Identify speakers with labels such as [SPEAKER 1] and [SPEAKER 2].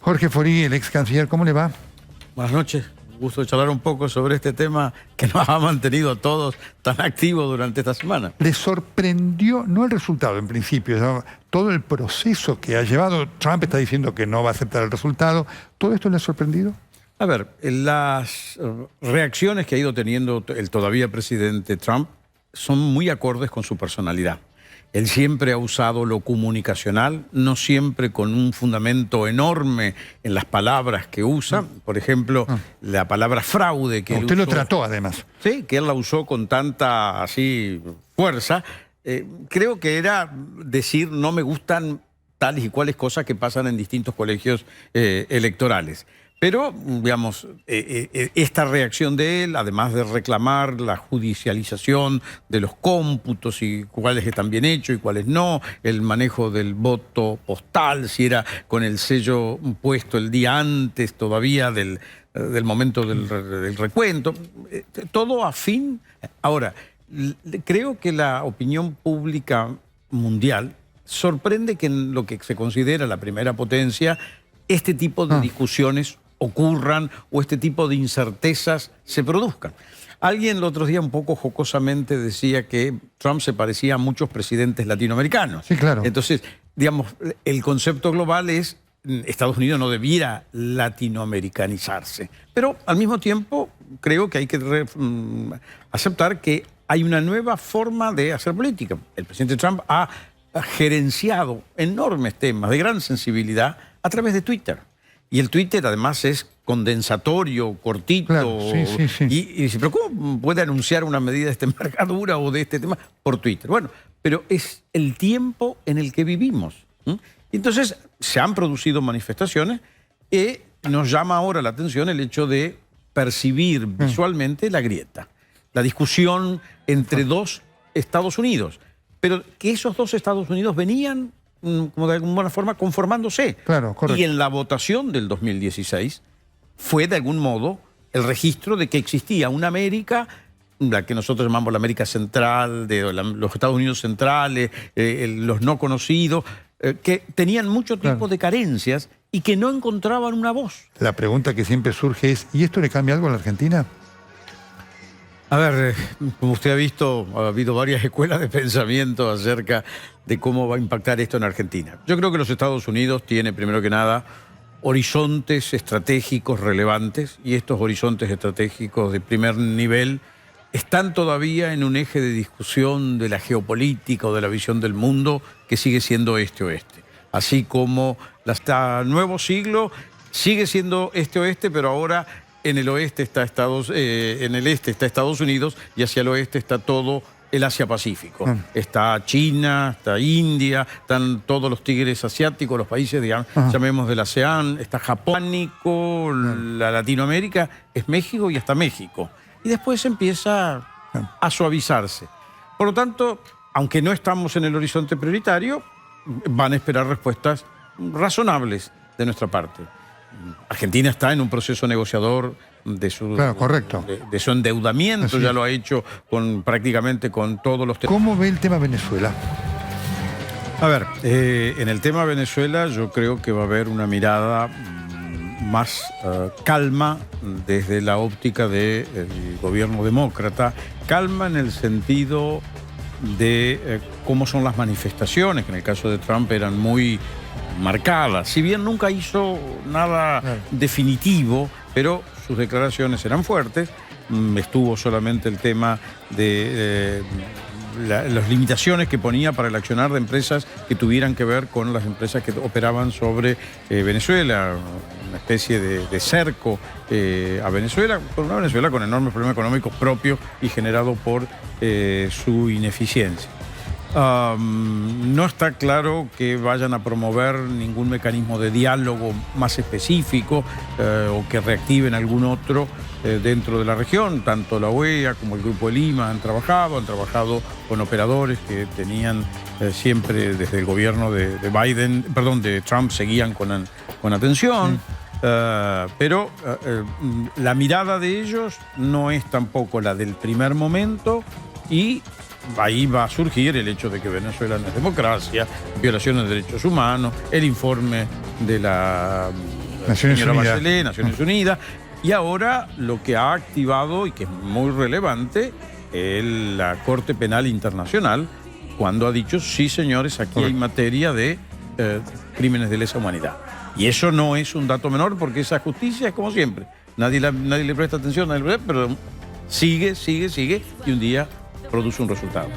[SPEAKER 1] Jorge Forí, el ex canciller, ¿cómo le va?
[SPEAKER 2] Buenas noches. Un gusto charlar un poco sobre este tema que nos ha mantenido a todos tan activos durante esta semana.
[SPEAKER 1] ¿Le sorprendió, no el resultado en principio, sino todo el proceso que ha llevado? Trump está diciendo que no va a aceptar el resultado. ¿Todo esto le ha sorprendido?
[SPEAKER 2] A ver, las reacciones que ha ido teniendo el todavía presidente Trump son muy acordes con su personalidad. Él siempre ha usado lo comunicacional, no siempre con un fundamento enorme en las palabras que usa. Por ejemplo, la palabra fraude que él
[SPEAKER 1] usted
[SPEAKER 2] usó,
[SPEAKER 1] lo trató además.
[SPEAKER 2] Sí, que él la usó con tanta así fuerza. Creo que era decir no me gustan tales y cuales cosas que pasan en distintos colegios electorales. Pero, digamos, esta reacción de él, además de reclamar la judicialización de los cómputos y cuáles están bien hechos y cuáles no, el manejo del voto postal, si era con el sello puesto el día antes todavía del momento del recuento, todo afín. Ahora, creo que la opinión pública mundial sorprende que en lo que se considera la primera potencia, este tipo de discusiones ocurran o este tipo de incertezas se produzcan. Alguien el otro día un poco jocosamente decía que Trump se parecía a muchos presidentes latinoamericanos.
[SPEAKER 1] Sí, claro.
[SPEAKER 2] Entonces, digamos, el concepto global es Estados Unidos no debiera latinoamericanizarse. Pero al mismo tiempo creo que hay que aceptar que hay una nueva forma de hacer política. El presidente Trump ha gerenciado enormes temas de gran sensibilidad a través de Twitter. Y el Twitter además es condensatorio, cortito.
[SPEAKER 1] Claro, sí.
[SPEAKER 2] Y dice, ¿pero cómo puede anunciar una medida de esta envergadura o de este tema por Twitter? Bueno, pero es el tiempo en el que vivimos. Entonces se han producido manifestaciones y nos llama ahora la atención el hecho de percibir visualmente la grieta, la discusión entre dos Estados Unidos, pero que esos dos Estados Unidos venían como de alguna forma conformándose.
[SPEAKER 1] Claro, correcto.
[SPEAKER 2] Y en la votación del 2016 fue de algún modo el registro de que existía una América, la que nosotros llamamos la América Central, los Estados Unidos centrales, los no conocidos, que tenían mucho tipo de carencias y que no encontraban una voz.
[SPEAKER 1] La pregunta que siempre surge es, ¿y esto le cambia algo a la Argentina?
[SPEAKER 2] A ver, como usted ha visto, ha habido varias escuelas de pensamiento acerca de cómo va a impactar esto en Argentina. Yo creo que los Estados Unidos tienen, primero que nada, horizontes estratégicos relevantes, y estos horizontes estratégicos de primer nivel están todavía en un eje de discusión de la geopolítica o de la visión del mundo que sigue siendo este-oeste. Así como hasta nuevo siglo sigue siendo este-oeste, pero ahora en el oeste está en el este está Estados Unidos y hacia el oeste está todo el Asia-Pacífico. Está China, está India, están todos los tigres asiáticos, los países, digamos, llamemos del ASEAN, está Japón, la Latinoamérica, es México y hasta México. Y después empieza a suavizarse. Por lo tanto, aunque no estamos en el horizonte prioritario, van a esperar respuestas razonables de nuestra parte. Argentina está en un proceso negociador de su, de su endeudamiento. Así ya lo ha hecho prácticamente con todos los temas.
[SPEAKER 1] ¿Cómo ve el tema Venezuela?
[SPEAKER 2] A ver, en el tema Venezuela yo creo que va a haber una mirada más calma desde la óptica del gobierno demócrata. Calma en el sentido de cómo son las manifestaciones, que en el caso de Trump eran muy marcadas. Si bien nunca hizo nada definitivo, pero sus declaraciones eran fuertes. Estuvo solamente el tema de las limitaciones que ponía para el accionar de empresas que tuvieran que ver con las empresas que operaban sobre Venezuela, una especie de cerco a Venezuela, con una Venezuela con enormes problemas económicos propios y generados por su ineficiencia. No está claro que vayan a promover ningún mecanismo de diálogo más específico o que reactiven algún otro dentro de la región. Tanto la OEA como el Grupo de Lima han trabajado con operadores que tenían siempre desde el gobierno de Trump seguían con atención. Pero la mirada de ellos no es tampoco la del primer momento y ahí va a surgir el hecho de que Venezuela no es democracia, violaciones de derechos humanos, el informe de la
[SPEAKER 1] Naciones
[SPEAKER 2] señora
[SPEAKER 1] Unidas.
[SPEAKER 2] Bachelet, Naciones Unidas, y ahora lo que ha activado, y que es muy relevante, es la Corte Penal Internacional, cuando ha dicho, sí señores, aquí hay materia de crímenes de lesa humanidad. Y eso no es un dato menor, porque esa justicia es como siempre. Nadie le presta atención, pero sigue, y un día produce un resultado.